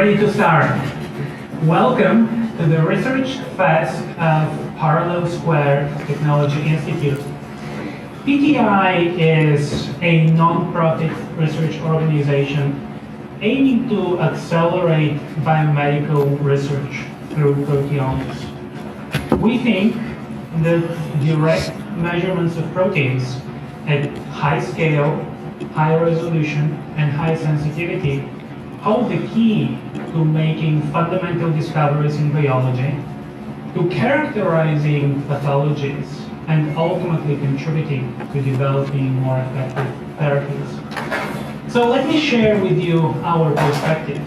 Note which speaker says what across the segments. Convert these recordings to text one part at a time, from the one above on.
Speaker 1: Ready to start. Welcome to the Research Fest of Parallel Square Technology Institute. PTI is a non-profit research organization aiming to accelerate biomedical research through proteomics. We think that direct measurements of proteins at high scale, high resolution, and high sensitivity hold the key to making fundamental discoveries in biology, to characterizing pathologies, and ultimately contributing to developing more effective therapies. So let me share with you our perspective,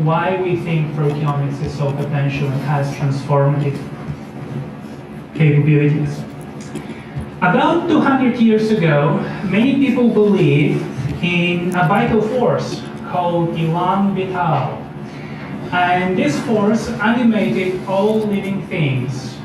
Speaker 1: why we think proteomics is so potential and has transformative capabilities. About 200 years ago, many people believed in a vital force called elan vital. And this force animated all living things.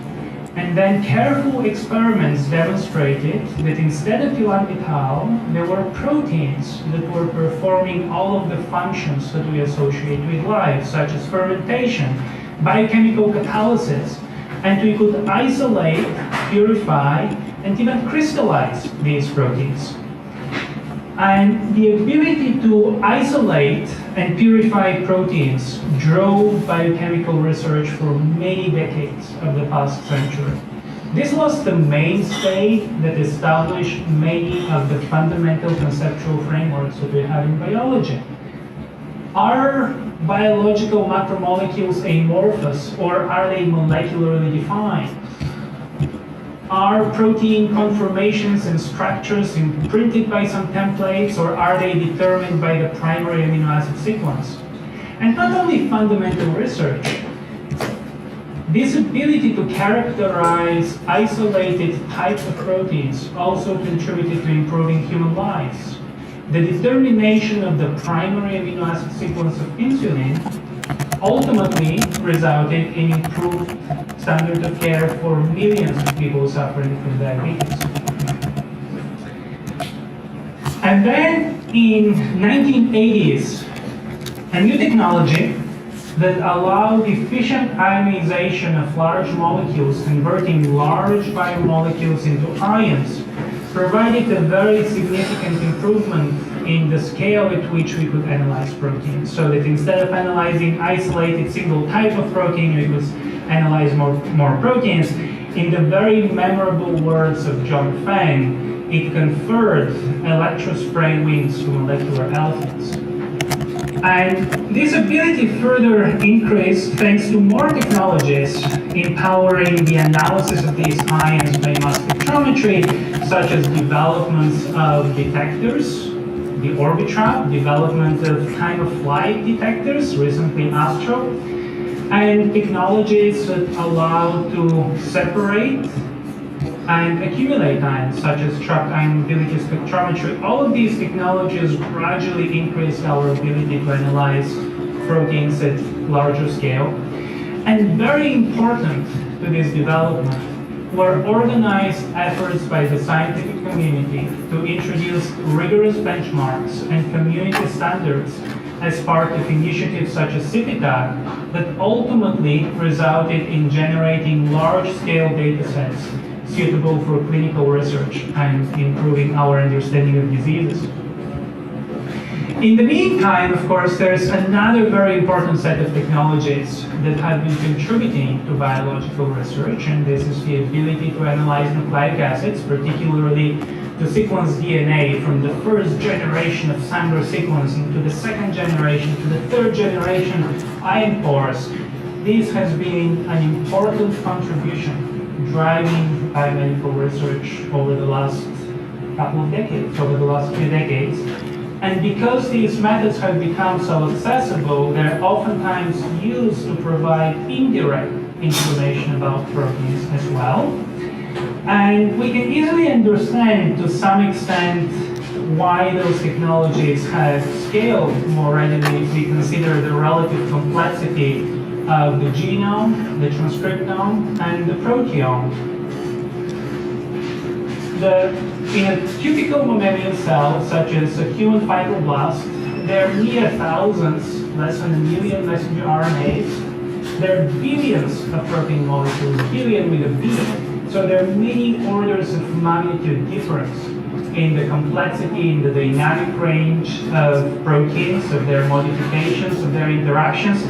Speaker 1: And then careful experiments demonstrated that instead of elan vital, there were proteins that were performing all of the functions that we associate with life, such as fermentation, biochemical catalysis, and we could isolate, purify, and even crystallize these proteins. And the ability to isolate and purify proteins drove biochemical research for many decades of the past century. This was the mainstay that established many of the fundamental conceptual frameworks that we have in biology. Are biological macromolecules amorphous, or are they molecularly defined? Are protein conformations and structures imprinted by some templates, or are they determined by the primary amino acid sequence? And not only fundamental research, this ability to characterize isolated types of proteins also contributed to improving human lives. The determination of the primary amino acid sequence of insulin ultimately resulted in improved standard of care for millions of people suffering from diabetes. And then in 1980s, a new technology that allowed efficient ionization of large molecules, converting large biomolecules into ions, provided a very significant improvement in the scale at which we could analyze proteins. So that instead of analyzing isolated single type of protein, we could analyze more proteins. In the very memorable words of John Feng, it conferred electrospray wings to molecular elephants. And this ability further increased thanks to more technologies empowering the analysis of these ions by mass spectrometry, such as developments of detectors, the Orbitrap, development of time-of-flight detectors, recently Astro, and technologies that allow to separate and accumulate ions, such as trapped ion mobility spectrometry. All of these technologies gradually increased our ability to analyze proteins at larger scale. And very important to this development were organized efforts by the scientific community to introduce rigorous benchmarks and community standards as part of initiatives such as Sipe that ultimately resulted in generating large-scale data sets suitable for clinical research and improving our understanding of diseases. In the meantime, of course, there's another very important set of technologies that have been contributing to biological research, and this is the ability to analyze nucleic acids, particularly to sequence DNA from the first generation of Sanger sequencing to the second generation to the third generation of ion pores. This has been an important contribution driving biomedical research over the last couple of decades, over the last few decades. And because these methods have become so accessible, they're oftentimes used to provide indirect information about proteins as well. And we can easily understand to some extent why those technologies have scaled more readily if we consider the relative complexity of the genome, the transcriptome, and the proteome. In a typical mammalian cell, such as a human fibroblast, there are near thousands, less than a million messenger RNAs. There are billions of protein molecules, billion with a B. So there are many orders of magnitude difference in the complexity, in the dynamic range of proteins, of their modifications, of their interactions.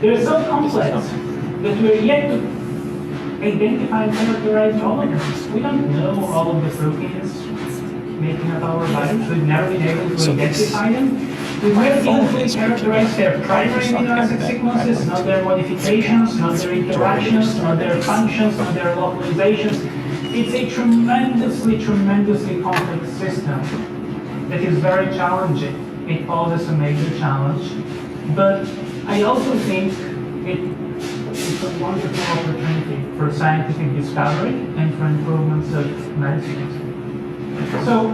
Speaker 1: They're so complex that we're yet to identify and characterize all of them. We don't know all of the proteins making up our bodies. We've never been able to identify them. We've never been able to characterize their primary amino acid sequences, not their modifications, not their interactions, not their functions, not their localizations. It's a tremendously, tremendously complex system that is very challenging. It poses a major challenge, but I also think it's a wonderful opportunity for scientific discovery and for improvements of medicine. So,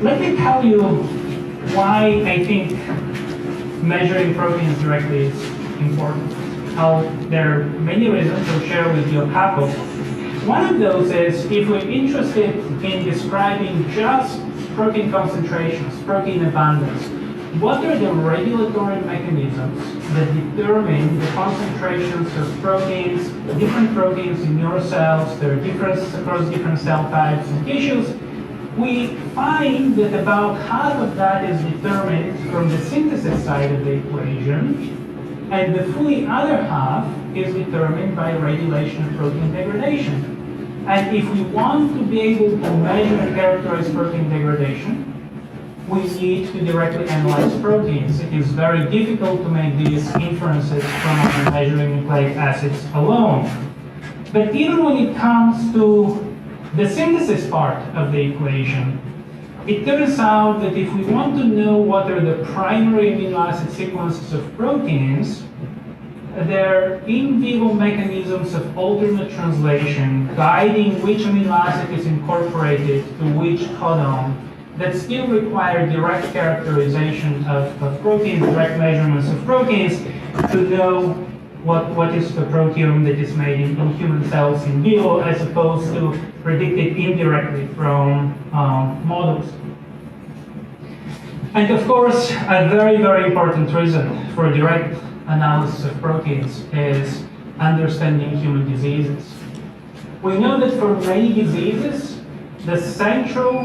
Speaker 1: let me tell you why I think measuring proteins directly is important. There are many reasons. I'll share with you a couple. One of those is if we're interested in describing just protein concentrations, protein abundance, what are the regulatory mechanisms that determine the concentrations of proteins, different proteins in your cells, their difference across different cell types and tissues? We find that about half of that is determined from the synthesis side of the equation, and the fully other half is determined by regulation of protein degradation. And if we want to be able to measure and characterize protein degradation, we need to directly analyze proteins. It is very difficult to make these inferences from measuring nucleic acids alone. But even when it comes to the synthesis part of the equation, it turns out that if we want to know what are the primary amino acid sequences of proteins, there are in vivo mechanisms of alternate translation guiding which amino acid is incorporated to which codon that still require direct characterization of proteins, direct measurements of proteins to know what is the proteome that is made in human cells in vivo, as opposed to predicted indirectly from models. And of course, a very, very important reason for direct analysis of proteins is understanding human diseases. We know that for many diseases, the central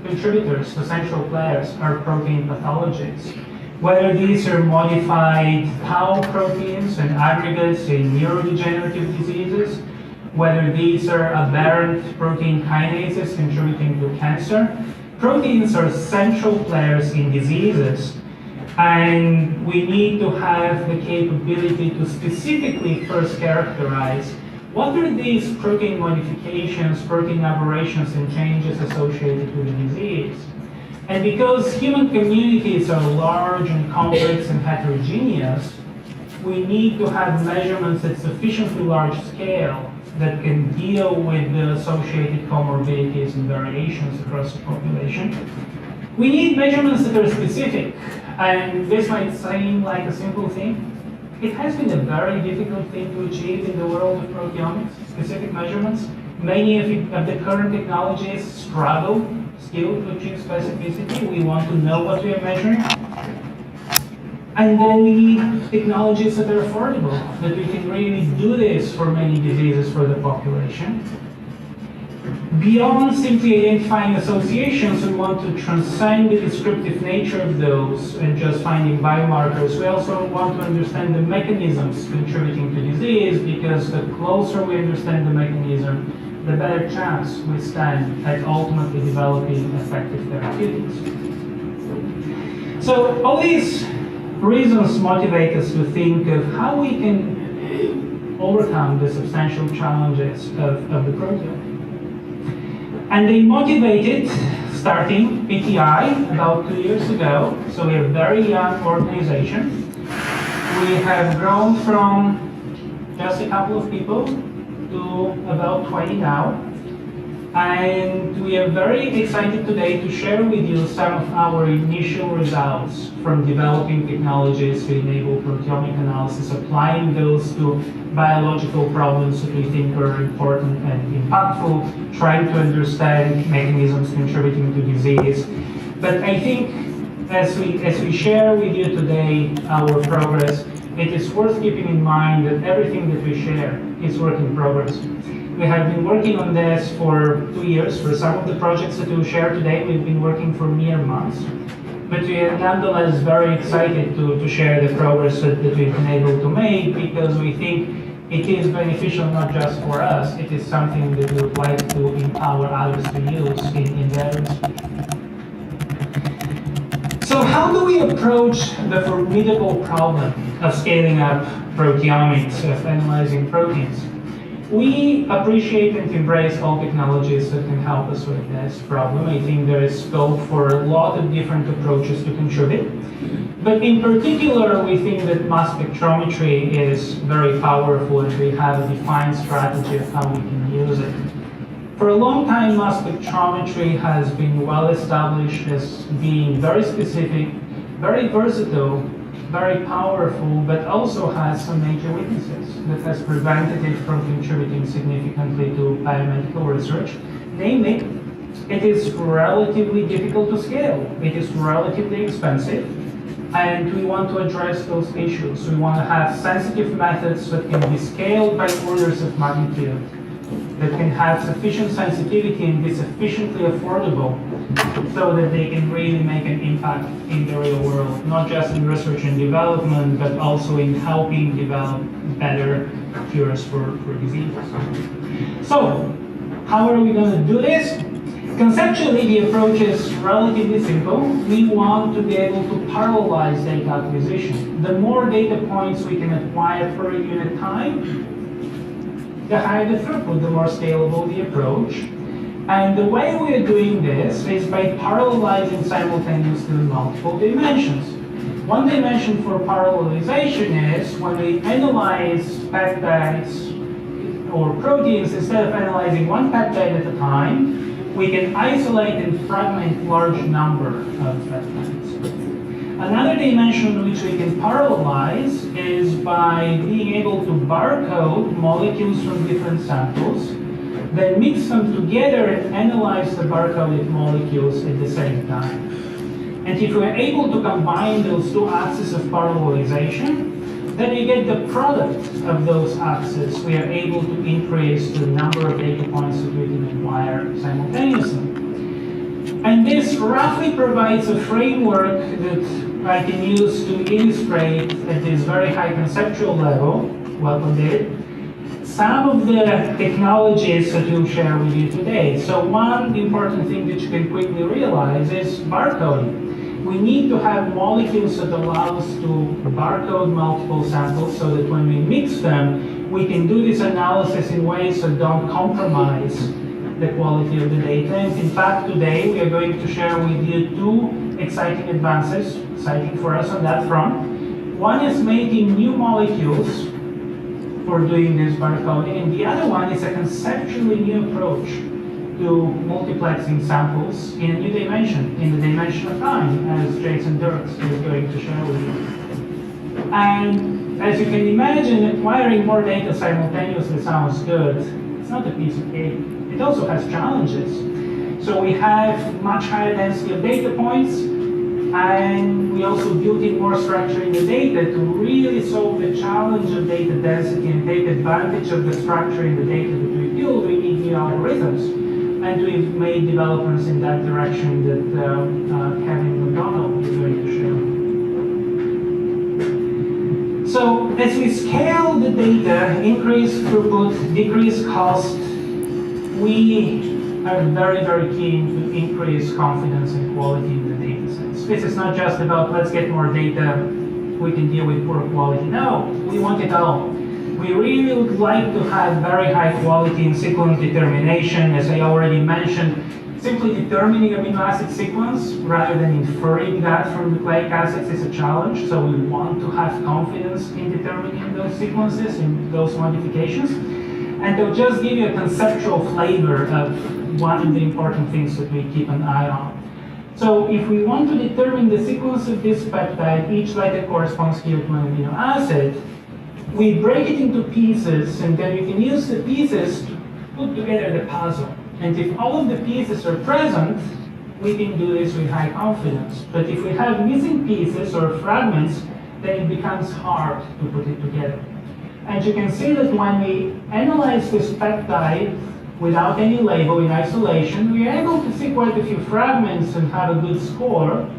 Speaker 1: contributors, the central players, are protein pathologies. Whether these are modified tau proteins and aggregates in neurodegenerative diseases, whether these are aberrant protein kinases contributing to cancer, proteins are central players in diseases. And we need to have the capability to specifically first characterize what are these protein modifications, protein aberrations, and changes associated with the disease. And because human communities are large and complex and heterogeneous, we need to have measurements at sufficiently large scale that can deal with the associated comorbidities and variations across the population. We need measurements that are specific. And this might seem like a simple thing. It has been a very difficult thing to achieve in the world of proteomics, specific measurements. Many of the current technologies struggle still to achieve specificity. We want to know what we are measuring. And then we need technologies that are affordable, that we can really do this for many diseases for the population. Beyond simply identifying associations, we want to transcend the descriptive nature of those and just finding biomarkers. We also want to understand the mechanisms contributing to disease, because the closer we understand the mechanism, the better chance we stand at ultimately developing effective therapeutics. So all these reasons motivate us to think of how we can overcome the substantial challenges of the proteome. And they motivated starting PTI about 2 years ago. So we're a very young organization. We have grown from just a couple of people to about 20 now. And we are very excited today to share with you some of our initial results from developing technologies to enable proteomic analysis, applying those to biological problems that we think are important and impactful, trying to understand mechanisms contributing to disease. But I think as we share with you today our progress, it is worth keeping in mind that everything that we share is work in progress. We have been working on this for 2 years. For some of the projects that we'll share today, we've been working for mere months. But we are nonetheless very excited to share the progress that we've been able to make, because we think it is beneficial not just for us, it is something that we would like to empower others to use in their industry. So how do we approach the formidable problem of scaling up proteomics, of analyzing proteins? We appreciate and embrace all technologies that can help us with this problem. I think there is scope for a lot of different approaches to contribute. But in particular, we think that mass spectrometry is very powerful, and we have a defined strategy of how we can use it. For a long time, mass spectrometry has been well established as being very specific, very versatile, very powerful, but also has some major weaknesses that has prevented it from contributing significantly to biomedical research. Namely, it is relatively difficult to scale, it is relatively expensive, and we want to address those issues. We want to have sensitive methods that can be scaled by orders of magnitude, that can have sufficient sensitivity and be sufficiently affordable so that they can really make an impact in the real world, not just in research and development, but also in helping develop better cures for diseases. So, how are we going to do this? Conceptually, the approach is relatively simple. We want to be able to parallelize data acquisition. The more data points we can acquire per unit time, the higher the throughput, the more scalable the approach. And the way we are doing this is by parallelizing simultaneously in multiple dimensions. One dimension for parallelization is when we analyze peptides or proteins, instead of analyzing one peptide at a time, we can isolate and fragment large number of peptides. Another dimension which we can parallelize is by being able to barcode molecules from different samples, then mix them together and analyze the barcoded molecules at the same time. And if we're able to combine those two axes of parallelization, then we get the product of those axes. We are able to increase the number of data points that we can acquire simultaneously. And this roughly provides a framework that I can use to illustrate at this very high conceptual level, welcome David, some of the technologies that we'll share with you today. So one important thing that you can quickly realize is barcoding. We need to have molecules that allow us to barcode multiple samples so that when we mix them, we can do this analysis in ways that don't compromise the quality of the data. And in fact, today we are going to share with you two exciting advances, exciting for us on that front. One is making new molecules for doing this barcoding, and the other one is a conceptually new approach to multiplexing samples in a new dimension, in the dimension of time, as Jason Derks is going to share with you. And as you can imagine, acquiring more data simultaneously sounds good. It's not a piece of cake. It also has challenges. So we have much higher density of data points, and we also built in more structure in the data to really solve the challenge of data density and take advantage of the structure in the data that we build. We need new algorithms, and we've made developments in that direction that Kevin McDonnell is going to share. So as we scale the data, increase throughput, decrease cost, we are very, very keen to increase confidence and quality in the data sets. This is not just about let's get more data, we can deal with poor quality. No, we want it all. We really would like to have very high quality in sequence determination. As I already mentioned, simply determining amino acid sequence rather than inferring that from nucleic acids is a challenge. So we want to have confidence in determining those sequences and those modifications. And they'll just give you a conceptual flavor of one of the important things that we keep an eye on. So if we want to determine the sequence of this peptide, each letter corresponds to one amino acid, we break it into pieces, and then we can use the pieces to put together the puzzle. And if all of the pieces are present, we can do this with high confidence. But if we have missing pieces or fragments, then it becomes hard to put it together. And you can see that when we analyze this peptide without any label in isolation, we are able to see quite a few fragments and have a good score.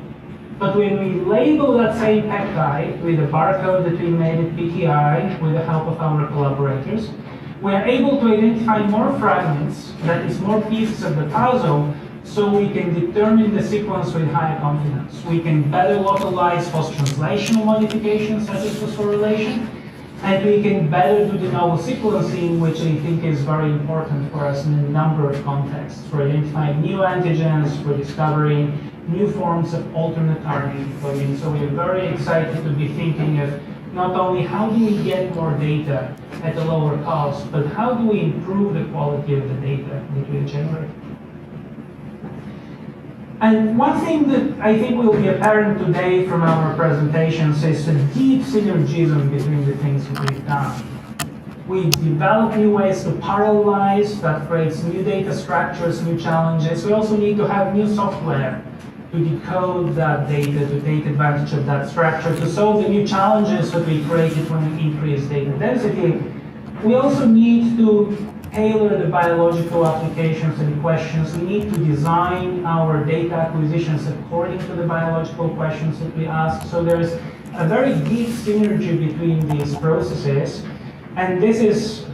Speaker 1: But when we label that same peptide with a barcode that we made at PTI with the help of our collaborators, we are able to identify more fragments, that is more pieces of the puzzle, so we can determine the sequence with higher confidence. We can better localize post-translational modifications such as phosphorylation, and we can better do de novo sequencing, which I think is very important for us in a number of contexts, for identifying new antigens, for discovering new forms of alternate RNA coding. So we are very excited to be thinking of not only how do we get more data at a lower cost, but how do we improve the quality of the data that we generate. And one thing that I think will be apparent today from our presentations is a deep synergism between the things that we've done. We develop new ways to parallelize, that creates new data structures, new challenges. We also need to have new software to decode that data, to take advantage of that structure, to solve the new challenges that we created when we increase data density. We also need to tailor the biological applications and questions. We need to design our data acquisitions according to the biological questions that we ask. So there's a very deep synergy between these processes. And this is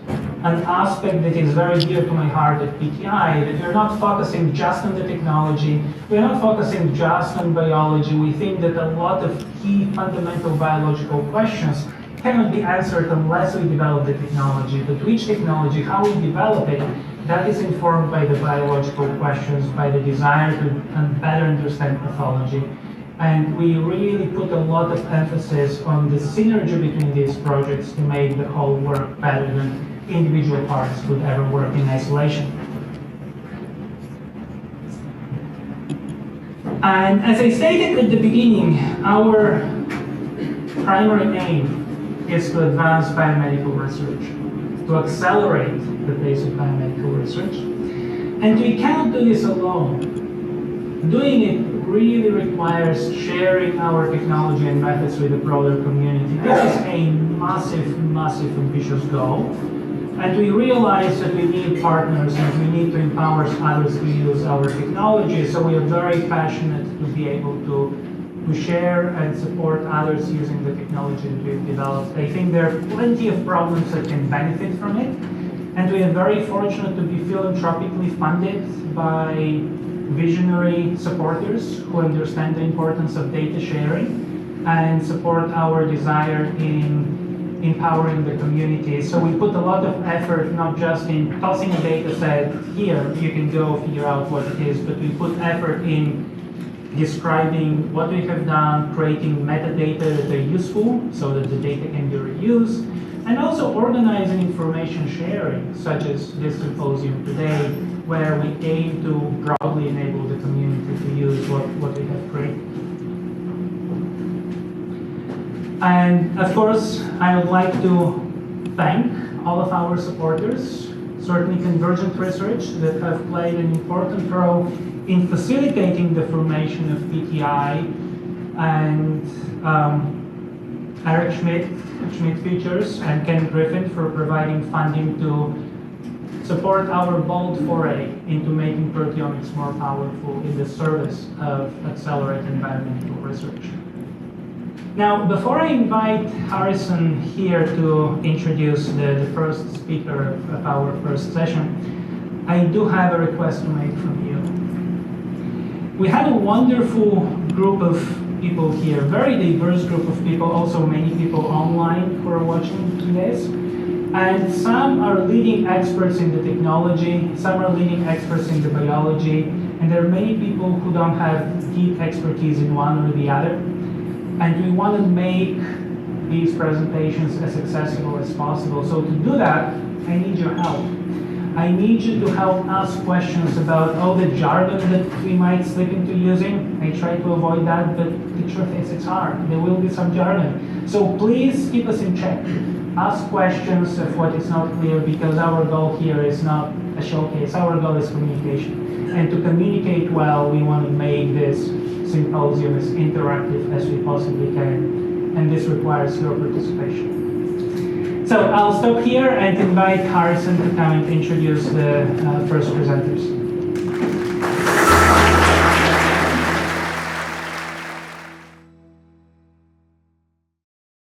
Speaker 1: an aspect that is very dear to my heart at PTI, that we're not focusing just on the technology, we're not focusing just on biology. We think that a lot of key fundamental biological questions cannot be answered unless we develop the technology. But which technology, how we develop it, that is informed by the biological questions, by the desire to better understand pathology. And we really put a lot of emphasis on the synergy between these projects to make the whole work better than individual parts could ever work in isolation. And as I stated at the beginning, our primary aim is to advance biomedical research, to accelerate the pace of biomedical research. And we cannot do this alone. Doing it really requires sharing our technology and methods with the broader community. This is a massive, massive ambitious goal. And we realize that we need partners and we need to empower others to use our technology. So we are very passionate to be able to share and support others using the technology that we've developed. I think there are plenty of problems that can benefit from it. And we are very fortunate to be philanthropically funded by visionary supporters who understand the importance of data sharing and support our desire in empowering the community. So we put a lot of effort, not just in tossing a data set, here, you can go figure out what it is, but we put effort in describing what we have done, creating metadata that are useful so that the data can be reused, and also organizing information sharing, such as this symposium today, where we aim to broadly enable the community to use what we have created. And of course, I would like to thank all of our supporters, certainly Convergent Research, that have played an important role in facilitating the formation of PTI, and Eric Schmidt Features, and Ken Griffin for providing funding to support our bold foray into making proteomics more powerful in the service of accelerating biomedical research. Now, before I invite Harrison here to introduce the first speaker of our first session, I do have a request to make from you. We had a wonderful group of people here, very diverse group of people, also many people online who are watching this. And some are leading experts in the technology, some are leading experts in the biology, and there are many people who don't have deep expertise in one or the other. And we want to make these presentations as accessible as possible. So to do that, I need your help. I need you to help ask questions about all the jargon that we might slip into using. I try to avoid that, but the truth is it's hard. There will be some jargon. So please keep us in check. Ask questions of what is not clear, because our goal here is not a showcase. Our goal is communication. and to communicate well, we want to make this symposium as interactive as we possibly can, and this requires your participation. So I'll stop here and invite Harrison to come and introduce the first presenters.